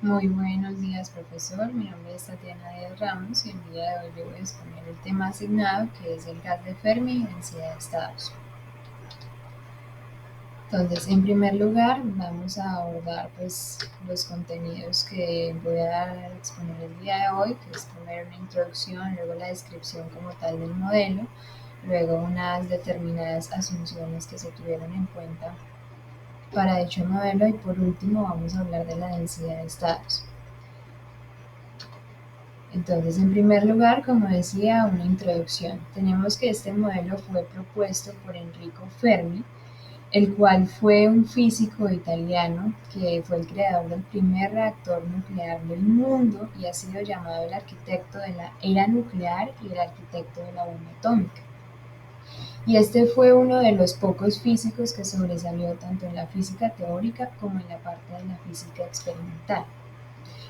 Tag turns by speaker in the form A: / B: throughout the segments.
A: Muy buenos días, profesor. Mi nombre es Tatiana Díaz Ramos y el día de hoy le voy a exponer el tema asignado que es el gas de Fermi y densidad de estados. Entonces, en primer lugar, vamos a abordar los contenidos que voy a exponer el día de hoy, que es primero una introducción, luego la descripción como tal del modelo, luego unas determinadas asunciones que se tuvieron en cuenta para dicho modelo y por último vamos a hablar de la densidad de estados. Entonces, en primer lugar, como decía, una introducción. Tenemos que este modelo fue propuesto por Enrico Fermi, el cual fue un físico italiano que fue el creador del primer reactor nuclear del mundo y ha sido llamado el arquitecto de la era nuclear y el arquitecto de la bomba atómica. Y este fue uno de los pocos físicos que sobresalió tanto en la física teórica como en la parte de la física experimental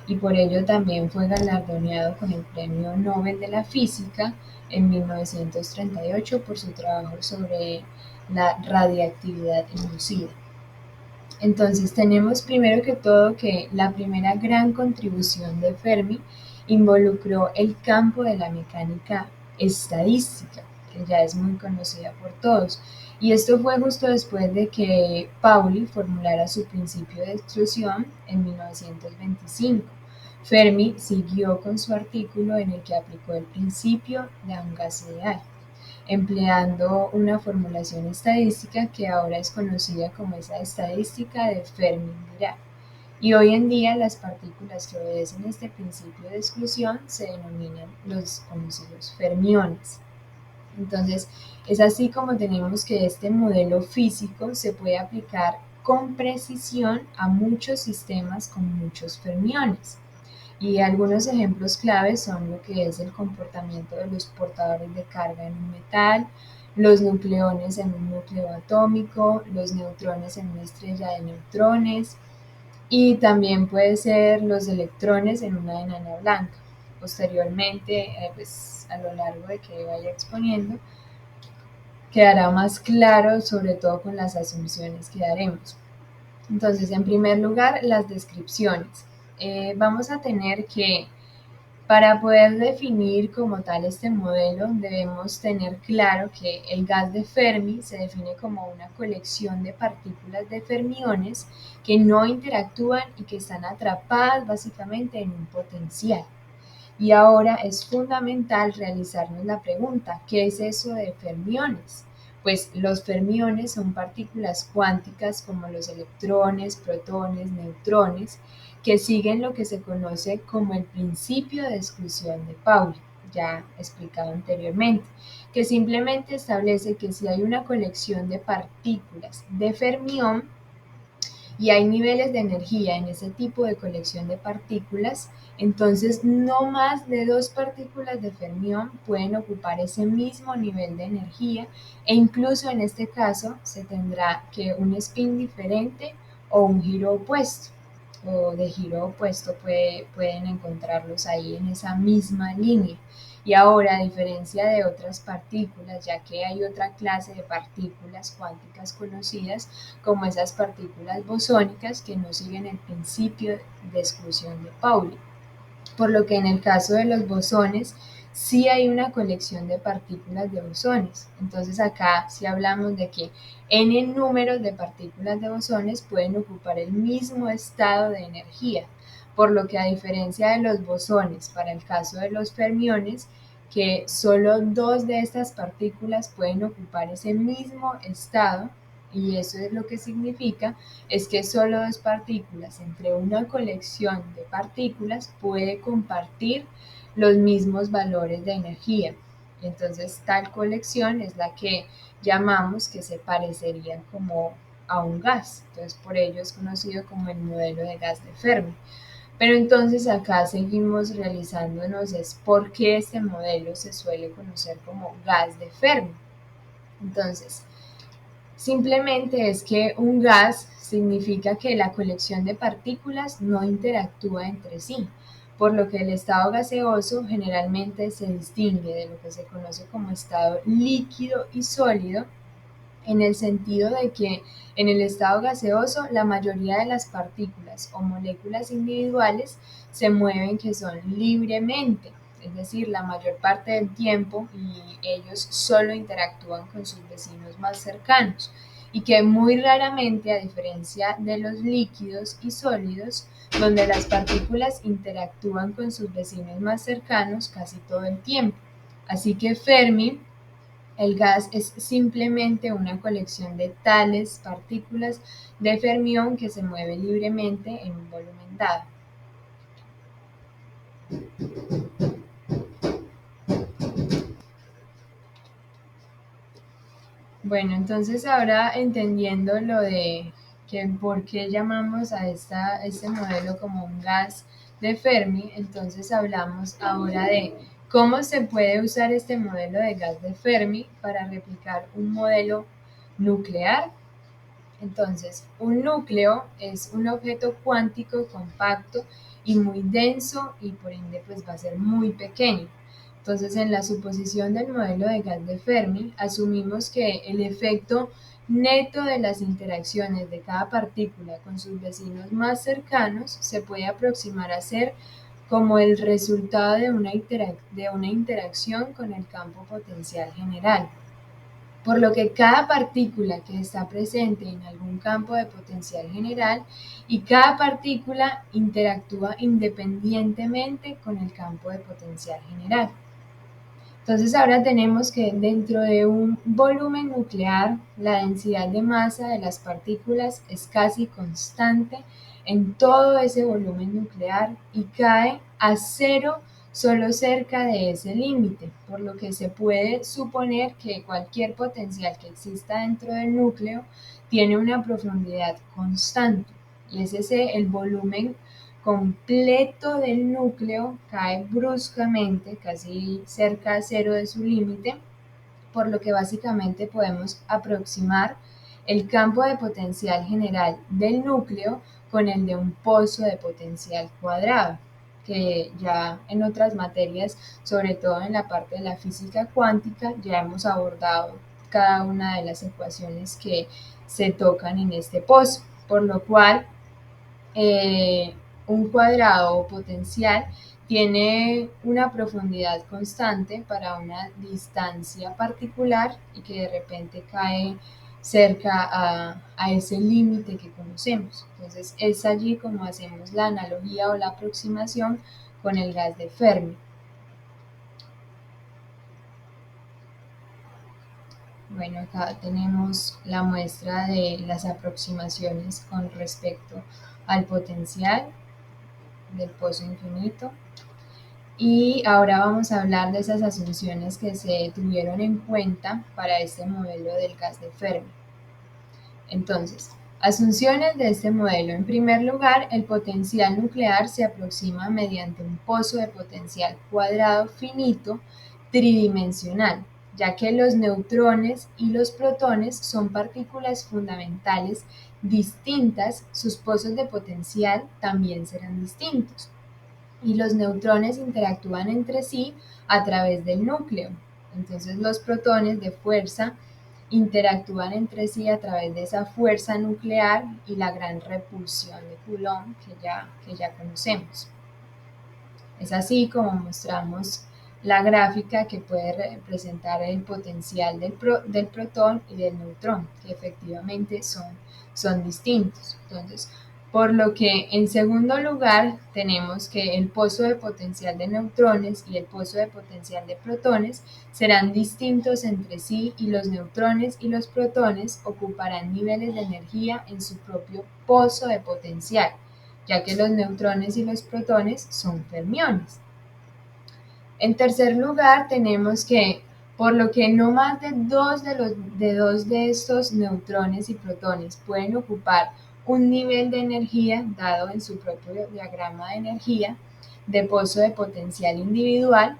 A: y por ello también fue galardoneado con el Premio Nobel de la Física en 1938 por su trabajo sobre la radiactividad inducida. Entonces tenemos primero que todo que la primera gran contribución de Fermi involucró el campo de la mecánica estadística, que ya es muy conocida por todos. Y esto fue justo después de que Pauli formulara su principio de exclusión en 1925. Fermi siguió con su artículo en el que aplicó el principio de un gas ideal, empleando una formulación estadística que ahora es conocida como esa estadística de Fermi-Dirac. Y hoy en día las partículas que obedecen este principio de exclusión se denominan los conocidos fermiones. Entonces, es así como tenemos que este modelo físico se puede aplicar con precisión a muchos sistemas con muchos fermiones. Y algunos ejemplos claves son lo que es el comportamiento de los portadores de carga en un metal, los nucleones en un núcleo atómico, los neutrones en una estrella de neutrones y también puede ser los electrones en una enana blanca. Posteriormente, a lo largo de que vaya exponiendo, quedará más claro, sobre todo con las asunciones que daremos. Entonces, en primer lugar, las descripciones. Vamos a tener que para poder definir como tal este modelo, debemos tener claro que el gas de Fermi se define como una colección de partículas de fermiones que no interactúan y que están atrapadas básicamente en un potencial. Y ahora es fundamental realizarnos la pregunta, ¿qué es eso de fermiones? Pues los fermiones son partículas cuánticas como los electrones, protones, neutrones, que siguen lo que se conoce como el principio de exclusión de Pauli, ya explicado anteriormente, que simplemente establece que si hay una colección de partículas de fermión, y hay niveles de energía en ese tipo de colección de partículas, entonces no más de dos partículas de fermión pueden ocupar ese mismo nivel de energía e incluso en este caso se tendrá que un spin diferente o un giro opuesto o de giro opuesto pueden encontrarlos ahí en esa misma línea. Y ahora, a diferencia de otras partículas, ya que hay otra clase de partículas cuánticas conocidas, como esas partículas bosónicas que no siguen el principio de exclusión de Pauli. Por lo que en el caso de los bosones, sí hay una colección de partículas de bosones. Entonces acá sí hablamos de que n números de partículas de bosones pueden ocupar el mismo estado de energía, por lo que a diferencia de los bosones, para el caso de los fermiones, que solo dos de estas partículas pueden ocupar ese mismo estado, y eso es lo que significa es que solo dos partículas entre una colección de partículas puede compartir los mismos valores de energía. Entonces tal colección es la que llamamos que se parecería como a un gas. Entonces por ello es conocido como el modelo de gas de Fermi. Pero entonces acá seguimos realizándonos es por qué este modelo se suele conocer como gas de Fermi. Entonces, simplemente es que un gas significa que la colección de partículas no interactúa entre sí, por lo que el estado gaseoso generalmente se distingue de lo que se conoce como estado líquido y sólido en el sentido de que en el estado gaseoso la mayoría de las partículas o moléculas individuales se mueven que son libremente, es decir, la mayor parte del tiempo, y ellos solo interactúan con sus vecinos más cercanos, y que muy raramente, a diferencia de los líquidos y sólidos, donde las partículas interactúan con sus vecinos más cercanos casi todo el tiempo. Así que Fermi, el gas, es simplemente una colección de tales partículas de fermión que se mueve libremente en un volumen dado. Bueno, entonces ahora entendiendo lo de que por qué llamamos a este modelo como un gas de Fermi, entonces hablamos ahora de cómo se puede usar este modelo de gas de Fermi para replicar un modelo nuclear. Entonces, un núcleo es un objeto cuántico compacto y muy denso, y por ende pues va a ser muy pequeño. Entonces, en la suposición del modelo de gas de Fermi, asumimos que el efecto neto de las interacciones de cada partícula con sus vecinos más cercanos se puede aproximar a ser como el resultado de una interacción con el campo potencial general, por lo que cada partícula que está presente en algún campo de potencial general, y cada partícula interactúa independientemente con el campo de potencial general. Entonces ahora tenemos que dentro de un volumen nuclear, la densidad de masa de las partículas es casi constante en todo ese volumen nuclear y cae a cero solo cerca de ese límite, por lo que se puede suponer que cualquier potencial que exista dentro del núcleo tiene una profundidad constante, y es ese el volumen completo del núcleo cae bruscamente, casi cerca a cero de su límite, por lo que básicamente podemos aproximar el campo de potencial general del núcleo con el de un pozo de potencial cuadrado, que ya en otras materias, sobre todo en la parte de la física cuántica, ya hemos abordado cada una de las ecuaciones que se tocan en este pozo, por lo cual un cuadrado potencial tiene una profundidad constante para una distancia particular y que de repente cae cerca a ese límite que conocemos. Entonces es allí como hacemos la analogía o la aproximación con el gas de Fermi. Bueno, acá tenemos la muestra de las aproximaciones con respecto al potencial del pozo infinito. Y ahora vamos a hablar de esas asunciones que se tuvieron en cuenta para este modelo del gas de Fermi. Entonces, asunciones de este modelo. En primer lugar, el potencial nuclear se aproxima mediante un pozo de potencial cuadrado finito tridimensional, ya que los neutrones y los protones son partículas fundamentales distintas, sus pozos de potencial también serán distintos, y los neutrones interactúan entre sí a través del núcleo. Entonces los protones de fuerza interactúan entre sí a través de esa fuerza nuclear y la gran repulsión de Coulomb que ya conocemos. Es así como mostramos la gráfica que puede representar el potencial del protón y del neutrón, que efectivamente son distintos. Entonces, por lo que en segundo lugar tenemos que el pozo de potencial de neutrones y el pozo de potencial de protones serán distintos entre sí, y los neutrones y los protones ocuparán niveles de energía en su propio pozo de potencial, ya que los neutrones y los protones son fermiones. En tercer lugar, tenemos que, por lo que no más de dos de estos neutrones y protones pueden ocupar un nivel de energía dado en su propio diagrama de energía de pozo de potencial individual.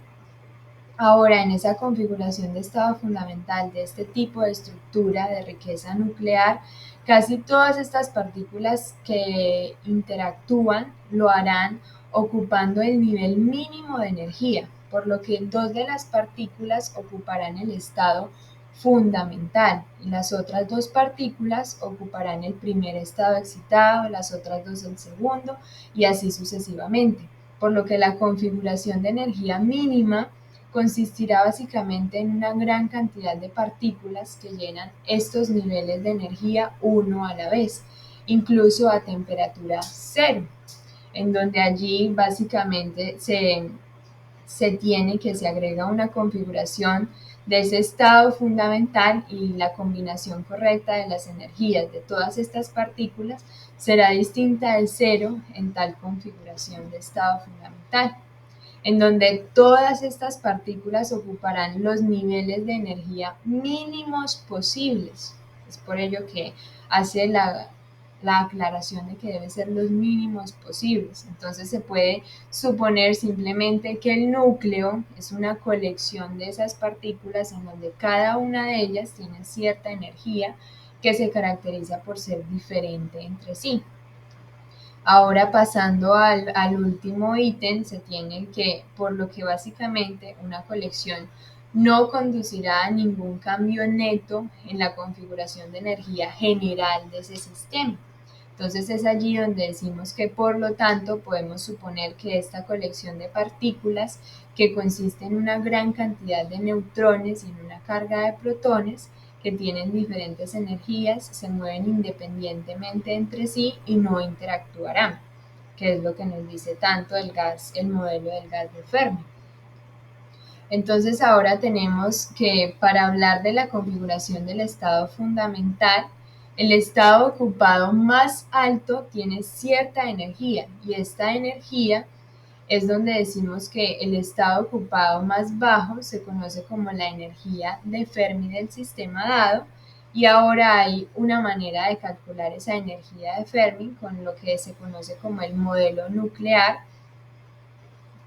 A: Ahora, en esa configuración de estado fundamental de este tipo de estructura de riqueza nuclear, casi todas estas partículas que interactúan lo harán ocupando el nivel mínimo de energía, por lo que dos de las partículas ocuparán el estado fundamental y las otras dos partículas ocuparán el primer estado excitado, las otras dos el segundo y así sucesivamente, por lo que la configuración de energía mínima consistirá básicamente en una gran cantidad de partículas que llenan estos niveles de energía uno a la vez, incluso a temperatura cero, en donde allí básicamente se agrega una configuración de ese estado fundamental y la combinación correcta de las energías de todas estas partículas será distinta del cero en tal configuración de estado fundamental, en donde todas estas partículas ocuparán los niveles de energía mínimos posibles. Es por ello que hace la aclaración de que deben ser los mínimos posibles. Entonces se puede suponer simplemente que el núcleo es una colección de esas partículas en donde cada una de ellas tiene cierta energía que se caracteriza por ser diferente entre sí. Ahora pasando al último ítem, se tiene que, por lo que básicamente una colección no conducirá a ningún cambio neto en la configuración de energía general de ese sistema. Entonces es allí donde decimos que por lo tanto podemos suponer que esta colección de partículas, que consiste en una gran cantidad de neutrones y en una carga de protones, que tienen diferentes energías, se mueven independientemente entre sí y no interactuarán, que es lo que nos dice tanto el modelo del gas de Fermi. Entonces ahora tenemos que para hablar de la configuración del estado fundamental, el estado ocupado más alto tiene cierta energía y esta energía es donde decimos que el estado ocupado más bajo se conoce como la energía de Fermi del sistema dado, y ahora hay una manera de calcular esa energía de Fermi con lo que se conoce como el modelo nuclear,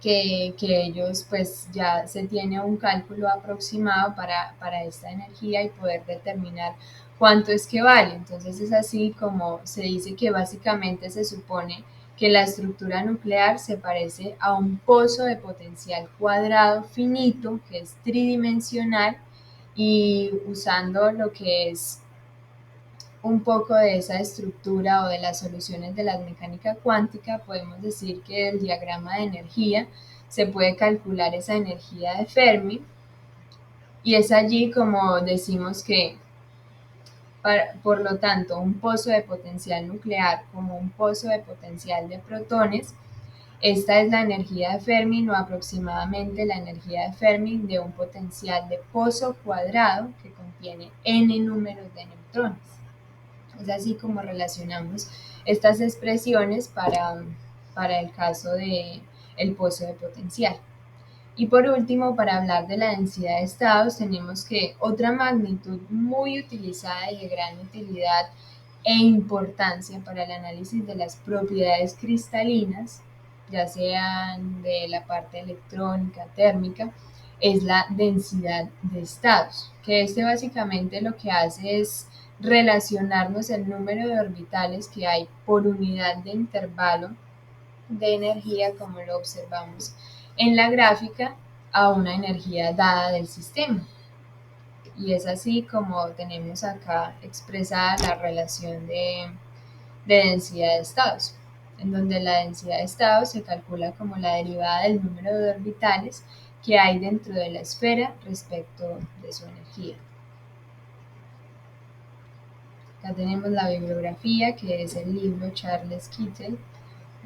A: que ellos pues ya se tiene un cálculo aproximado para esta energía y poder determinar cuánto es que vale. Entonces es así como se dice que básicamente se supone que la estructura nuclear se parece a un pozo de potencial cuadrado finito que es tridimensional, y usando lo que es un poco de esa estructura o de las soluciones de la mecánica cuántica, podemos decir que del diagrama de energía se puede calcular esa energía de Fermi, y es allí como decimos que por lo tanto un pozo de potencial nuclear como un pozo de potencial de protones, esta es la energía de Fermi o aproximadamente la energía de Fermi de un potencial de pozo cuadrado que contiene n números de neutrones. Es así como relacionamos estas expresiones para el caso del pozo de potencial. Y por último, para hablar de la densidad de estados, tenemos que otra magnitud muy utilizada y de gran utilidad e importancia para el análisis de las propiedades cristalinas, ya sean de la parte electrónica, térmica, es la densidad de estados, que básicamente lo que hace es relacionarnos el número de orbitales que hay por unidad de intervalo de energía, como lo observamos en la gráfica, a una energía dada del sistema. Y es así como tenemos acá expresada la relación de densidad de estados, en donde la densidad de estados se calcula como la derivada del número de orbitales que hay dentro de la esfera respecto de su energía. Acá tenemos la bibliografía, que es el libro Charles Kittel,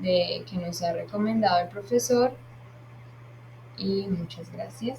A: que nos ha recomendado el profesor, y muchas gracias.